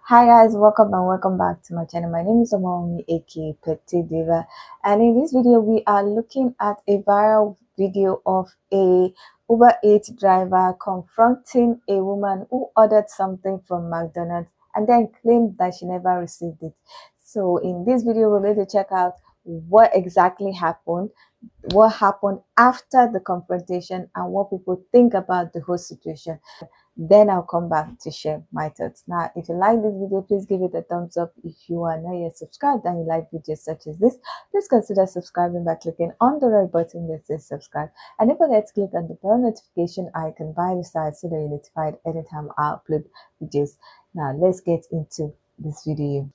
Hi guys, welcome back to my channel. My name is Omomi aka Petite Diva, and in this video we are looking at a viral video of a Uber Eats driver confronting a woman who ordered something from McDonald's and then claimed that she never received it. So in this video we're going to check out what exactly happened, what happened after the confrontation, and what people think about the whole situation. Then I'll come back to share my thoughts. Now, if you like this video, please give it a thumbs up. If you are not yet subscribed and you like videos such as this, please consider subscribing by clicking on the red button that says subscribe. And don't forget to click on the bell notification icon by the side so that you're notified anytime I upload videos. Now, let's get into this video.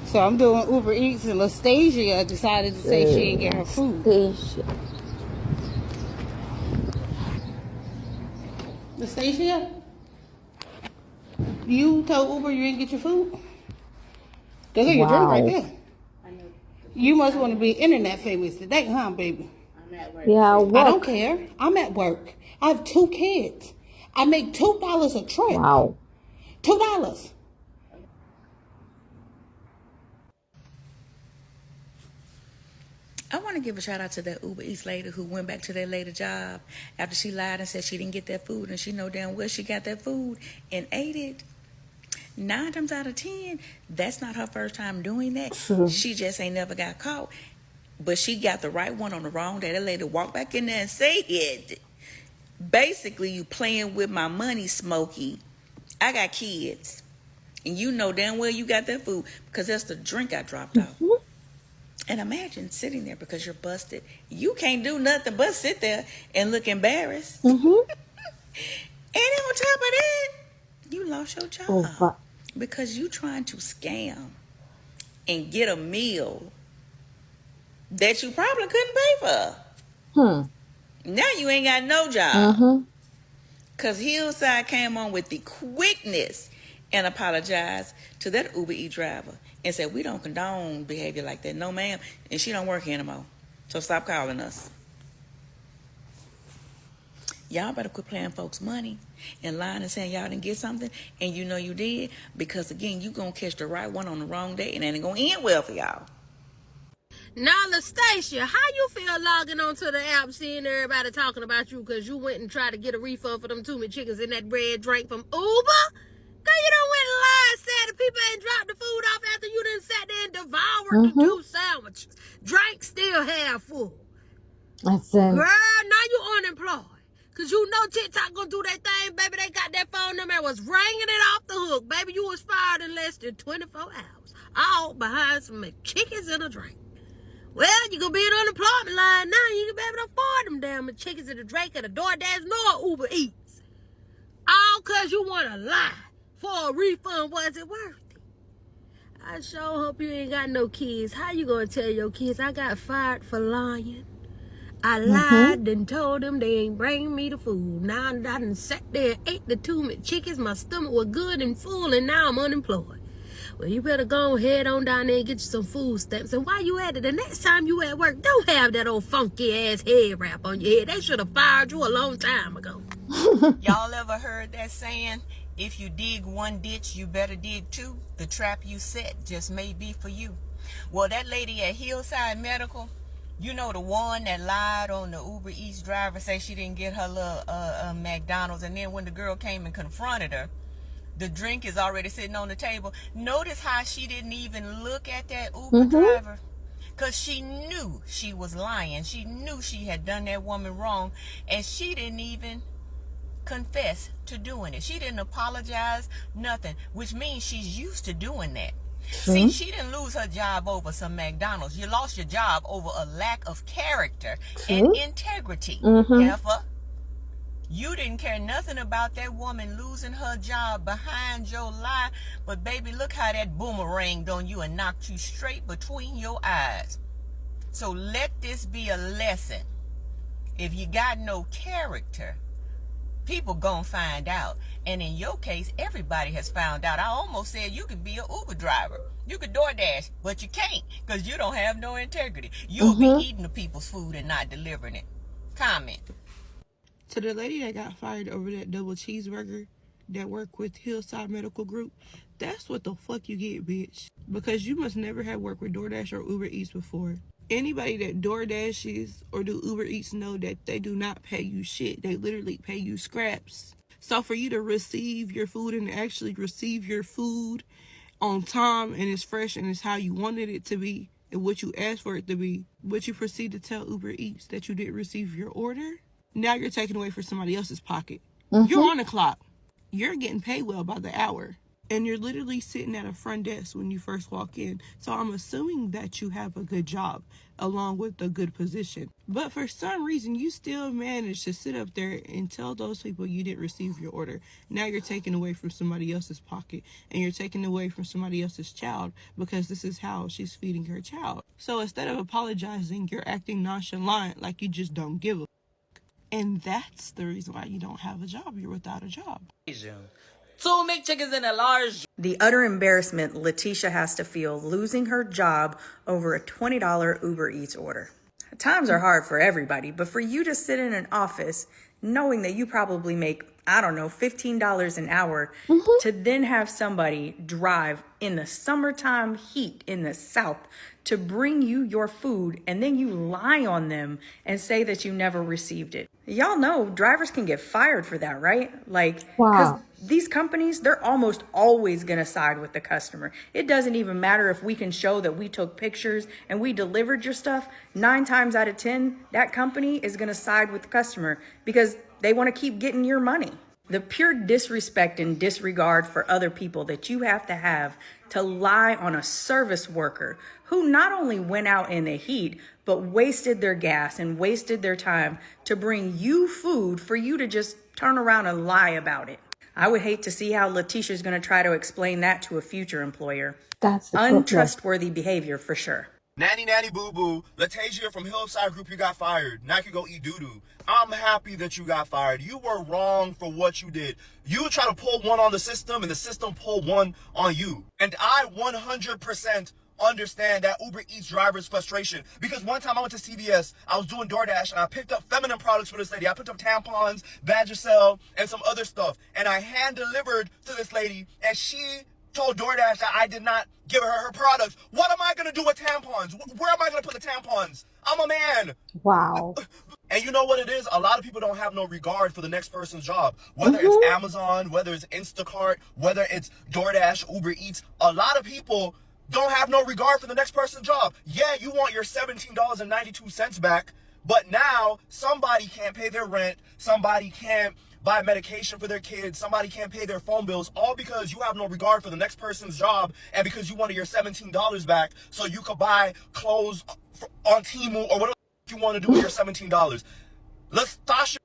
So I'm doing Uber Eats, and Lastasia decided to say she didn't get her food. Lastasia, you told Uber you didn't get your food? Go get your drink right there. You must want to be internet famous today, huh, baby? I'm at work. Yeah, I don't care. I'm at work. I have 2 kids. I make $2 a trip. Wow. $2. I want to give a shout out to that Uber Eats lady who went back to that later job after she lied and said she didn't get that food, and she know damn well she got that food and ate it. 9 times out of 10, that's not her first time doing that. She just ain't never got caught. But she got the right one on the wrong day. That lady walked back in there and said, basically, you playing with my money, Smokey. I got kids. And you know damn well you got that food because that's the drink I dropped off. And imagine sitting there because you're busted. You can't do nothing but sit there and look embarrassed. And on top of that, you lost your job because you trying to scam and get a meal that you probably couldn't pay for. Now you ain't got no job. Because Hillside came on with the quickness and apologized to that Uber Eats driver and said, we don't condone behavior like that. No, ma'am. And she don't work here anymore. So stop calling us. Y'all better quit playing folks' money and lying and saying y'all didn't get something and you know you did. Because, again, you going to catch the right one on the wrong day and it ain't going to end well for y'all. Now, Lastasia, how you feel logging onto the app seeing everybody talking about you because you went and tried to get a refund for them 2 McChickens and that red drink from Uber? Girl, you done went and lied, said the people ain't dropped the food off after you done sat there and devoured the 2 sandwiches. Drink still half full. Girl, now you unemployed. Because you know TikTok gonna do that thing, baby. They got that phone number and was ringing it off the hook. Baby, you was fired in less than 24 hours. All behind some McChickens and a drink. Well, you gonna be in unemployment line now. You can be able to afford them damn McChickens and a drink and a DoorDash nor Uber Eats. All because you want to lie for a refund. Was it worth it? I sure hope you ain't got no kids. How you gonna tell your kids I got fired for lying? I lied and told them they ain't bringing me the food. Now I done sat there and ate the 2 McChickens. My stomach was good and full and now I'm unemployed. Well, you better go head on down there and get you some food stamps. And while you at it, the next time you at work, don't have that old funky ass head wrap on your head. They should have fired you a long time ago. Y'all ever heard that saying, if you dig one ditch, you better dig 2? The trap you set just may be for you. Well, that lady at Hillside Medical, you know, the one that lied on the Uber Eats driver, say she didn't get her little McDonald's, and then when the girl came and confronted her, the drink is already sitting on the table. Notice how she didn't even look at that Uber driver. Because she knew she was lying. She knew she had done that woman wrong. And she didn't even confess to doing it. She didn't apologize, nothing. Which means she's used to doing that. See, she didn't lose her job over some McDonald's. You lost your job over a lack of character and integrity. Heifer. You didn't care nothing about that woman losing her job behind your lie. But baby, look how that boomeranged on you and knocked you straight between your eyes. So let this be a lesson. If you got no character, people gonna find out. And in your case, everybody has found out. I almost said you could be an Uber driver. You could DoorDash, but you can't because you don't have no integrity. You'll be eating the people's food and not delivering it. Comment. To the lady that got fired over that double cheeseburger, that work with Hillside Medical Group, that's what the fuck you get, bitch. Because you must never have worked with DoorDash or Uber Eats before. Anybody that DoorDashes or do Uber Eats know that they do not pay you shit. They literally pay you scraps. So for you to receive your food and actually receive your food on time and it's fresh and it's how you wanted it to be and what you asked for it to be, but you proceed to tell Uber Eats that you didn't receive your order, now you're taking away from somebody else's pocket. You're on the clock. You're getting paid well by the hour. And you're literally sitting at a front desk when you first walk in. So I'm assuming that you have a good job along with a good position. But for some reason, you still managed to sit up there and tell those people you didn't receive your order. Now you're taking away from somebody else's pocket. And you're taking away from somebody else's child because this is how she's feeding her child. So instead of apologizing, you're acting nonchalant like you just don't give a. And that's the reason why you don't have a job. You're without a job. 2 McChickens and a large. The utter embarrassment Letitia has to feel losing her job over a $20 Uber Eats order. Times are hard for everybody, but for you to sit in an office knowing that you probably make, I don't know, $15 an hour to then have somebody drive in the summertime heat in the South to bring you your food and then you lie on them and say that you never received it. Y'all know drivers can get fired for that, right? Like, Wow. these companies, they're almost always going to side with the customer. It doesn't even matter if we can show that we took pictures and we delivered your stuff. 9 times out of 10, that company is going to side with the customer because they want to keep getting your money. The pure disrespect and disregard for other people that you have to lie on a service worker who not only went out in the heat, but wasted their gas and wasted their time to bring you food for you to just turn around and lie about it. I would hate to see how Letitia's going to try to explain that to a future employer. That's the problem. Untrustworthy behavior for sure. Nanny boo boo, Latasia from Hillside Group, you got fired. Now you can go eat doo-doo. I'm happy that you got fired. You were wrong for what you did. You try to pull one on the system and the system pulled one on you. And I 100% understand that Uber Eats driver's frustration. Because one time I went to CVS, I was doing DoorDash and I picked up feminine products for this lady. I picked up tampons, Vagisil, and some other stuff. And I hand delivered to this lady and she told DoorDash that I did not give her her products. What am I going to do with tampons? Where am I going to put the tampons? I'm a man. Wow. And you know what it is? A lot of people don't have no regard for the next person's job. Whether it's Amazon, whether it's Instacart, whether it's DoorDash, Uber Eats, a lot of people don't have no regard for the next person's job. Yeah, you want your $17.92 back, but now somebody can't pay their rent, somebody can't buy medication for their kids, somebody can't pay their phone bills, all because you have no regard for the next person's job and because you wanted your $17 back so you could buy clothes on Temu or whatever you want to do with your $17. Let's Tasha,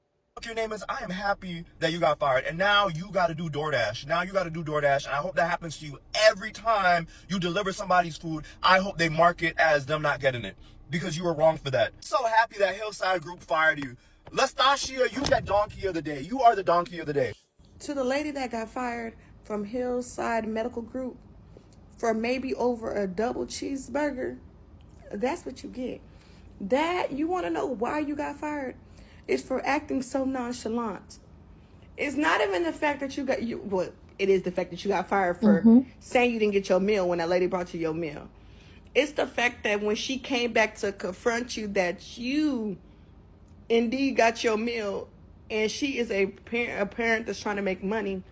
your name is, I am happy that you got fired and now you got to do DoorDash. Now you got to do DoorDash and I hope that happens to you every time you deliver somebody's food. I hope they mark it as them not getting it because you were wrong for that. So happy that Hillside Group fired you. Lestacia, you that donkey of the day. You are the donkey of the day. To the lady that got fired from Hillside Medical Group for maybe over a double cheeseburger, that's what you get. That, you want to know why you got fired? It's for acting so nonchalant. It's not even the fact that well, it is the fact that you got fired for saying you didn't get your meal when that lady brought you your meal. It's the fact that when she came back to confront you that you indeed got your meal and she is a parent that's trying to make money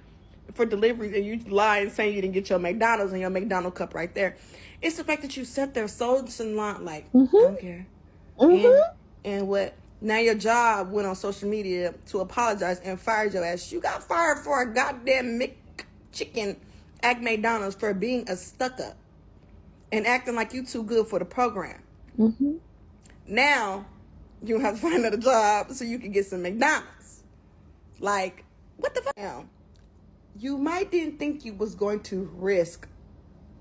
for deliveries and you lie and saying you didn't get your McDonald's and your McDonald's cup right there. It's the fact that you sat there so nonchalant, like, I don't care. And what? Now your job went on social media to apologize and fired your ass. You got fired for a goddamn McChicken at McDonald's for being a stuck-up and acting like you too good for the program. Now you have to find another job so you can get some McDonald's. Like, what the fuck? Now, you might didn't think you was going to risk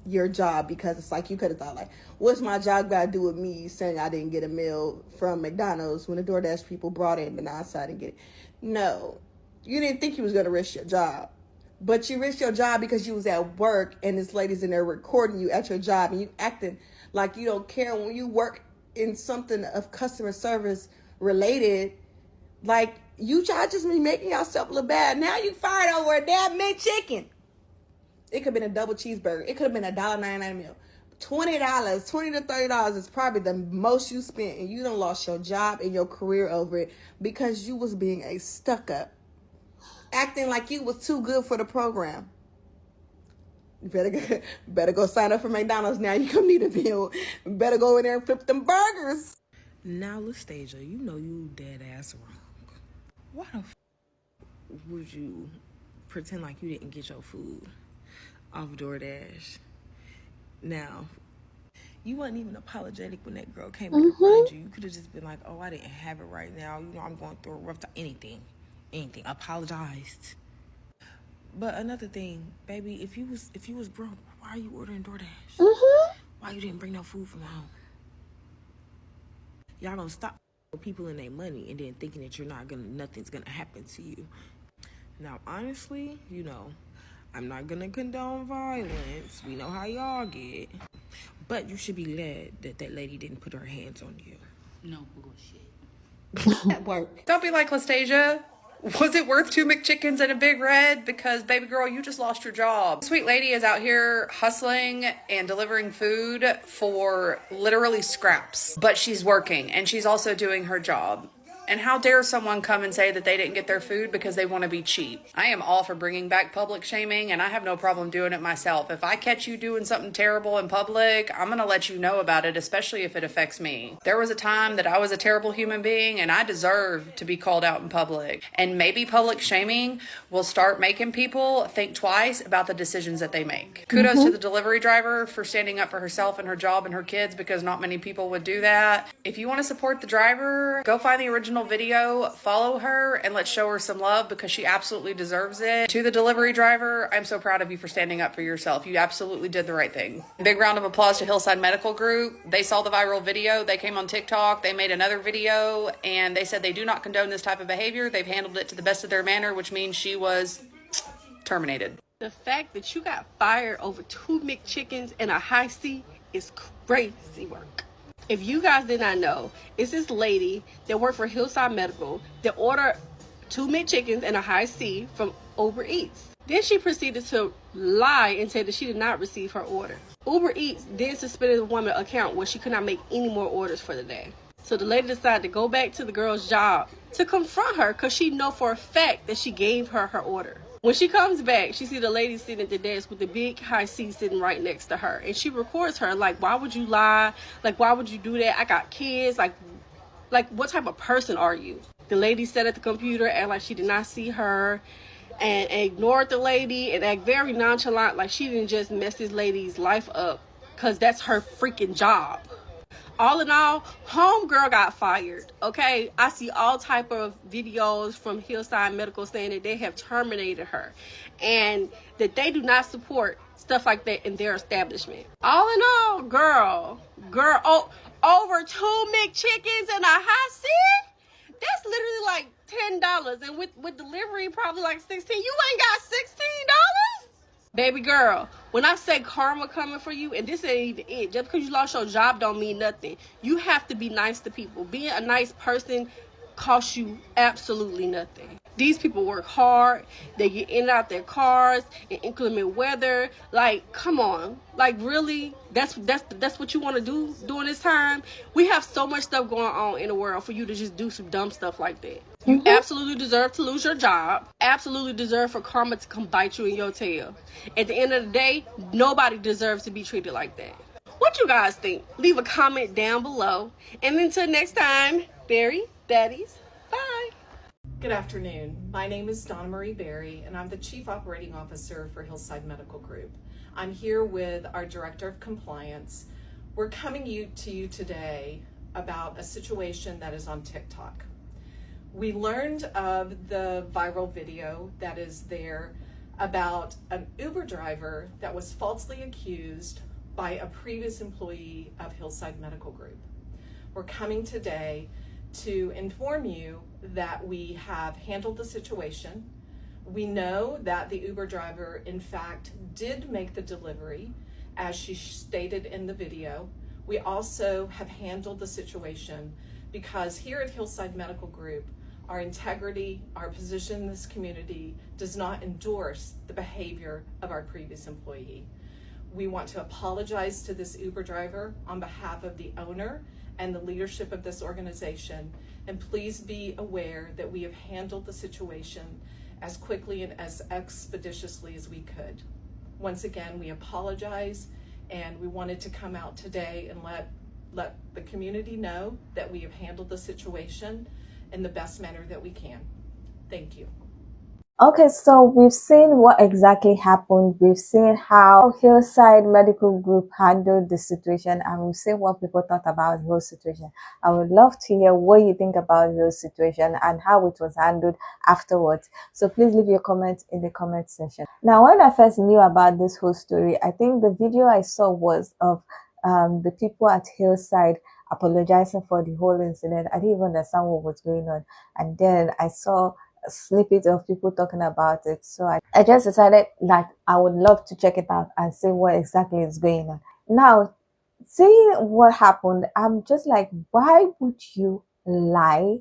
your job because it's like you could have thought, like, what's my job got to do with me saying I didn't get a meal from McDonald's when the DoorDash people brought it and I didn't get it? No, you didn't think you was going to risk your job. But you risked your job because you was at work and this lady's in there recording you at your job and you acting like you don't care when you work in something of customer service related. Like, you try just be making yourself look bad. Now you fired over a damn McChicken. It could have been a double cheeseburger. It could have been a $1.99 meal. $20, $20 to $30 is probably the most you spent, and you done lost your job and your career over it because you was being a stuck-up, acting like you was too good for the program. You better go sign up for McDonald's now. You gonna need a meal. Better go in there and flip them burgers. Now, Lustasia, you know you dead ass wrong. Why the would you pretend like you didn't get your food off DoorDash? Now, you wasn't even apologetic when that girl came in to find you. You could have just been like, oh, I didn't have it right now. You know, I'm going through a rough time. Anything. Apologized. But another thing, baby, if you was broke, why are you ordering DoorDash? Why you didn't bring no food from home? Y'all gonna stop people in their money and then thinking that nothing's gonna happen to you. Now, honestly, you know, I'm not gonna condone violence. We know how y'all get. But you should be glad that that lady didn't put her hands on you. No bullshit. At work. Don't be like Lustasia. Was it worth 2 McChickens and a Big Red? Because, baby girl, you just lost your job. Sweet lady is out here hustling and delivering food for literally scraps. But she's working, and she's also doing her job. And how dare someone come and say that they didn't get their food because they want to be cheap? I am all for bringing back public shaming, and I have no problem doing it myself. If I catch you doing something terrible in public, I'm going to let you know about it, especially if it affects me. There was a time that I was a terrible human being, and I deserve to be called out in public. And maybe public shaming will start making people think twice about the decisions that they make. Kudos to the delivery driver for standing up for herself and her job and her kids, because not many people would do that. If you want to support the driver, go find the original video, follow her, and let's show her some love because she absolutely deserves it. To the delivery driver, I'm so proud of you for standing up for yourself. You absolutely did the right thing. Big round of applause to Hillside Medical Group. They saw the viral video. They came on TikTok. They made another video, and they said they do not condone this type of behavior. They've handled it to the best of their manner, which means she was terminated. The fact that you got fired over 2 McChickens and a high C is crazy work. If you guys did not know, it's this lady that worked for Hillside Medical that ordered 2 McChickens and a high C from Uber Eats. Then she proceeded to lie and say that she did not receive her order. Uber Eats then suspended the woman's account where she could not make any more orders for the day. So the lady decided to go back to the girl's job to confront her because she know for a fact that she gave her her order. When she comes back, she see the lady sitting at the desk with the big high C sitting right next to her. And she records her like, why would you lie? Like, why would you do that? I got kids. Like what type of person are you? The lady sat at the computer, act like she did not see her, and ignored the lady and act very nonchalant, like she didn't just mess this lady's life up because that's her freaking job. All in all, homegirl got fired, okay? I see all type of videos from Hillside Medical saying that they have terminated her and that they do not support stuff like that in their establishment. All in all, girl, over 2 McChickens and a hot C? That's literally like $10, and with delivery probably like $16. You ain't got $16? Baby girl, when I say karma coming for you, and this ain't even it, just because you lost your job don't mean nothing. You have to be nice to people. Being a nice person costs you absolutely nothing. These people work hard. They get in and out their cars in inclement weather. Like, come on. Like, really? That's what you want to do during this time? We have so much stuff going on in the world for you to just do some dumb stuff like that. You absolutely deserve to lose your job. Absolutely deserve for karma to come bite you in your tail. At the end of the day, nobody deserves to be treated like that. What you guys think? Leave a comment down below. And until next time, Berry, Daddies, bye. Good afternoon. My name is Donna Marie Berry, and I'm the Chief Operating Officer for Hillside Medical Group. I'm here with our Director of Compliance. We're coming to you today about a situation that is on TikTok. We learned of the viral video that is there about an Uber driver that was falsely accused by a previous employee of Hillside Medical Group. We're coming today to inform you that we have handled the situation. We know that the Uber driver, in fact, did make the delivery, as she stated in the video. We also have handled the situation because here at Hillside Medical Group, Our integrity, our position in this community does not endorse the behavior of our previous employee. We want to apologize to this Uber driver on behalf of the owner and the leadership of this organization. And please be aware that we have handled the situation as quickly and as expeditiously as we could. Once again, we apologize, and we wanted to come out today and let the community know that we have handled the situation in the best manner that we can. Thank you. Okay, so we've seen what exactly happened. We've seen how Hillside Medical Group handled the situation, and we've seen what people thought about the whole situation. I would love to hear what you think about the whole situation and how it was handled afterwards. So please leave your comments in the comment section. Now, when I first knew about this whole story, I think the video I saw was of the people at Hillside apologizing for the whole incident. I didn't even understand what was going on, and then I saw snippet of people talking about it, so I just decided that I would love to check it out and see what exactly is going on. Now, seeing what happened, I'm just like, why would you lie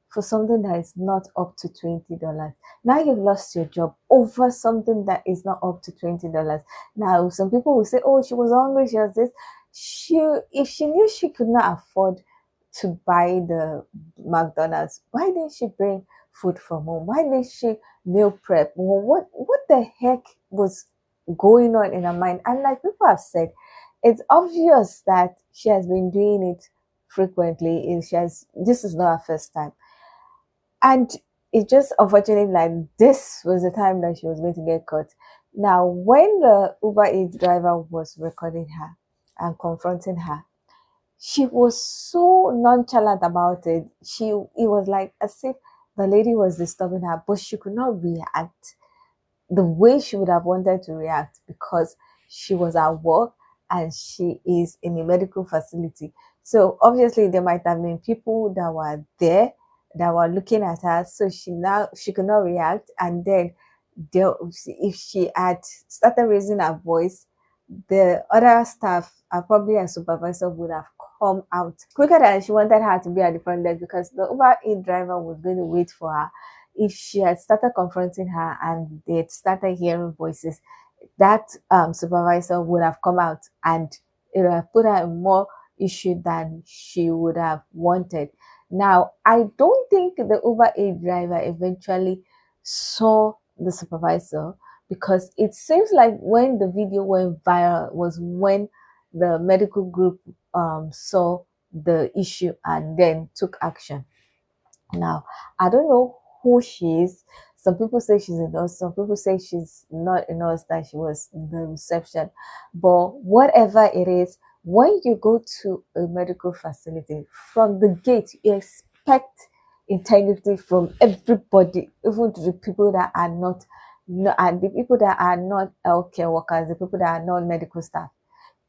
for something that is not up to $20? Now you've lost your job over something that is not up to $20. Now some people will say, oh, she was hungry, she was this. If she knew she could not afford to buy the McDonald's, why didn't she bring food from home? Why did she meal prep? What the heck was going on in her mind? And like people have said, it's obvious that she has been doing it frequently. This is not her first time, and it's just unfortunate, like this was the time that she was going to get caught. Now, when the Uber Eats driver was recording her and confronting her, she was so nonchalant about it. It was like as if the lady was disturbing her, but she could not react the way she would have wanted to react because she was at work and she is in a medical facility. So obviously there might have been people that were there that were looking at her, so she could not react. And then if she had started raising her voice, the other staff, probably a supervisor, would have come out quicker than she wanted her to be at the front desk, because the Uber Eats driver was going to wait for her. If she had started confronting her and they had started hearing voices, that supervisor would have come out and it would have put her in more issue than she would have wanted. Now, I don't think the Uber Eats driver eventually saw the supervisor, because it seems like when the video went viral was when the medical group saw the issue and then took action. Now, I don't know who she is. Some people say she's a nurse, some people say she's not a nurse, that she was in the reception. But whatever it is, when you go to a medical facility, from the gate, you expect integrity from everybody, even to the people that are not, and the people that are not healthcare workers, the people that are not medical staff.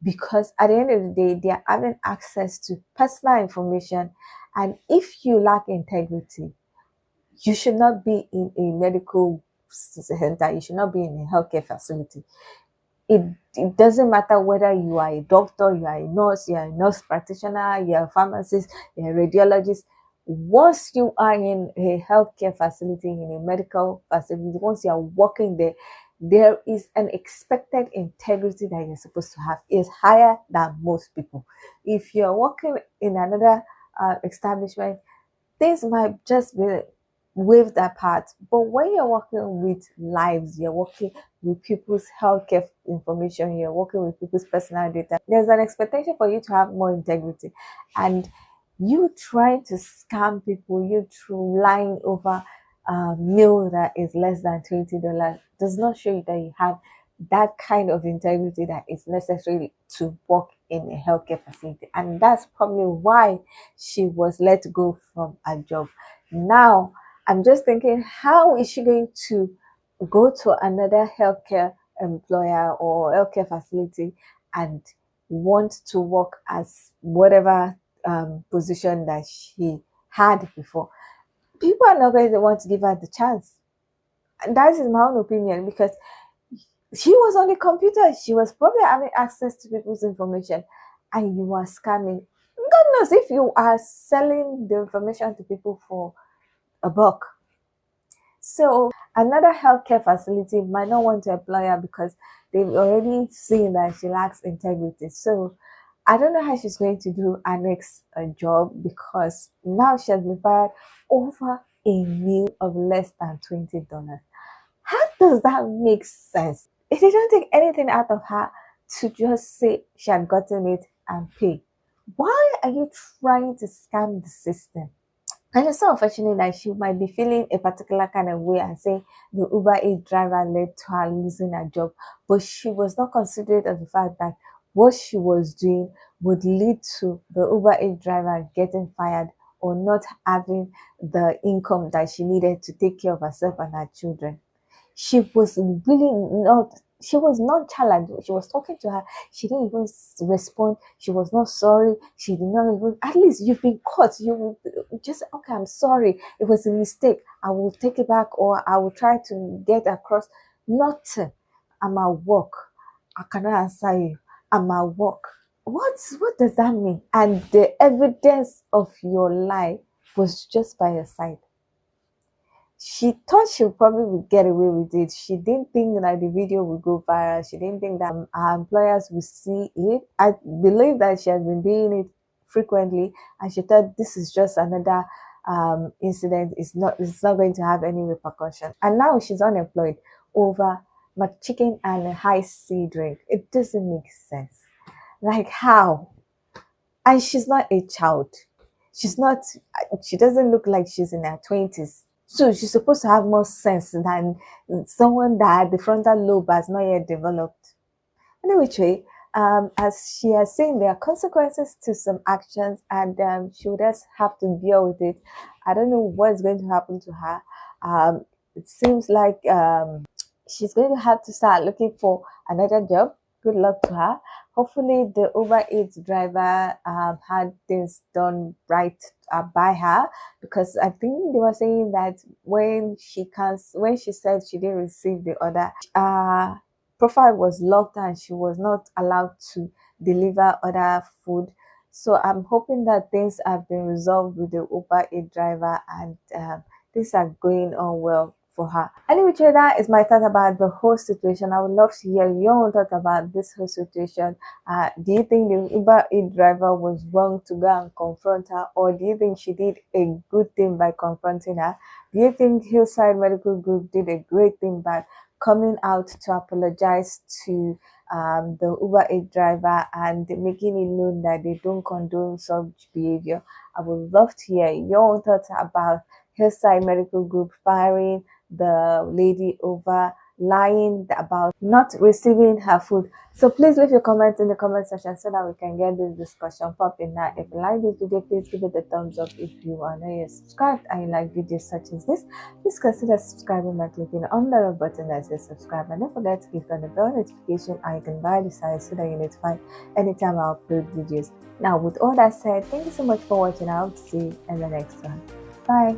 Because at the end of the day, they are having access to personal information. And if you lack integrity, you should not be in a medical center. You should not be in a healthcare facility. It doesn't matter whether you are a doctor, you are a nurse, you are a nurse practitioner, you are a pharmacist, you are a radiologist. Once you are in a healthcare facility, in a medical facility, once you are working there, there is an expected integrity that you're supposed to have. Is higher than most people. If you're working in another establishment, things might just be waved apart. But when you're working with lives, you're working with people's healthcare information, you're working with people's personal data, there's an expectation for you to have more integrity. And you trying to scam people, you lying over a meal that is less than $20 does not show you that you have that kind of integrity that is necessary to work in a healthcare facility. And that's probably why she was let go from a job. Now, I'm just thinking, how is she going to go to another healthcare employer or healthcare facility and want to work as whatever position that she had before? People are not going to want to give her the chance. And that is my own opinion, because she was on the computer. She was probably having access to people's information, and you are scamming. God knows if you are selling the information to people for a buck. So another healthcare facility might not want to employ her because they've already seen that she lacks integrity. So I don't know how she's going to do her next job, because now she has been fired over a meal of less than $20. How does that make sense? If they don't take anything out of her to just say she had gotten it and pay, why are you trying to scam the system? And it's so unfortunate that she might be feeling a particular kind of way and say the Uber Eats driver led to her losing her job. But she was not considerate of the fact that what she was doing would lead to the Uber Eats driver getting fired or not having the income that she needed to take care of herself and her children. She was really not, she was nonchalant. She was talking to her. She didn't even respond. She was not sorry. She did not even, at least you've been caught. You just, okay, I'm sorry. It was a mistake. I will take it back, or I will try to get across. Nothing. I'm at work. I cannot answer you. I'm at work. What does that mean? And the evidence of your lie was just by your side. She thought she probably would get away with it. She didn't think that the video would go viral. She didn't think that her employers would see it. I believe that she has been doing it frequently, and she thought this is just another incident. It's not going to have any repercussion. And now she's unemployed over McChicken and a high C drink. It doesn't make sense. Like, how? And she's not a child. She doesn't look like she's in her 20s. So she's supposed to have more sense than someone that the frontal lobe has not yet developed. Anyway, as she has seen, there are consequences to some actions, and she would just have to deal with it. I don't know what's going to happen to her. It seems like she's going to have to start looking for another job. Good luck to her. Hopefully the Uber Eats driver had things done right by her, because I think they were saying that when she said she didn't receive the order, profile was locked and she was not allowed to deliver other food. So I'm hoping that things have been resolved with the Uber Eats driver, and things are going on well for her. Anyway, that is my thought about the whole situation. I would love to hear your own thought about this whole situation. Do you think the Uber Eats driver was wrong to go and confront her, or do you think she did a good thing by confronting her? Do you think Hillside Medical Group did a great thing by coming out to apologize to the Uber Eats driver and making it known that they don't condone such behavior? I would love to hear your own thoughts about Hillside Medical Group firing the lady over lying about not receiving her food. So please leave your comments in the comment section so that we can get this discussion popping. Now, if you like this video, please give it a thumbs up. If you are not yet subscribed and you like videos such as this, please consider subscribing by clicking on the red button that says subscribe, and don't forget to click on the bell notification icon by the side so that you're notified anytime I upload videos. Now, with all that said, thank you so much for watching. I'll see you in the next one. Bye.